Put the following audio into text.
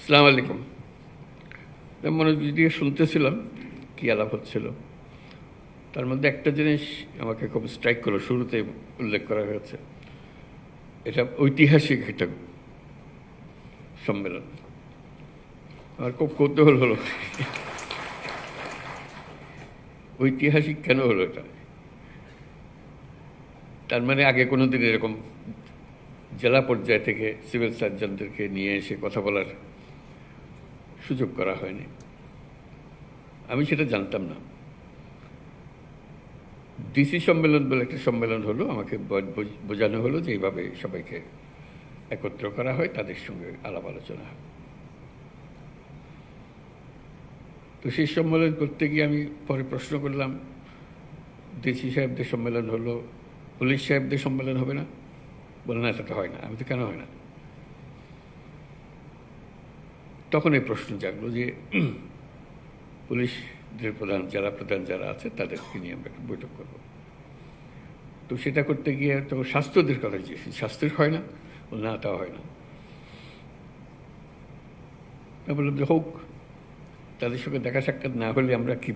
আসসালামু আলাইকুম। মনোযোগ দিয়ে শুনতেছিলাম কী আলাপ হচ্ছিল। তার মধ্যে একটা জিনিস আমাকে খুব স্ট্রাইক করলো, শুরুতে উল্লেখ করা হয়েছে, এটা ঐতিহাসিক একটা সম্মেলন। আমার খুব কৌতূহল হলো ঐতিহাসিক কেন হলো এটা। তার মানে আগে কোনো দিন এরকম জেলা পর্যায় থেকে সিভিল সার্জনদেরকে নিয়ে এসে কথা বলার সুযোগ করা হয়নি। আমি সেটা জানতাম না। ডিসি সম্মেলন বলে একটা সম্মেলন হলো, আমাকে বোঝানো হলো যে এইভাবে সবাইকে একত্র করা হয়, তাদের সঙ্গে আলাপ আলোচনা হয়। তো সেই সম্মেলন করতে গিয়ে আমি পরে প্রশ্ন করলাম, ডিসি সাহেবদের সম্মেলন হলো, পুলিশ সাহেবদের সম্মেলন হবে না? বলে না, সেটা হয় না। আমি তো কেন হয় না? তখন এই প্রশ্ন জাগলো যে পুলিশদের প্রধান, জেলা প্রধান যারা আছে তাদেরকে নিয়ে আমরা একটা বৈঠক করব। তো সেটা করতে গিয়ে তো স্বাস্থ্যদের কথা জিজ্ঞেস, স্বাস্থ্যের হয় না? বলে না, তাও হয় না। আমি বললাম যে হোক, তাদের সঙ্গে দেখা সাক্ষাৎ না হলে আমরা কি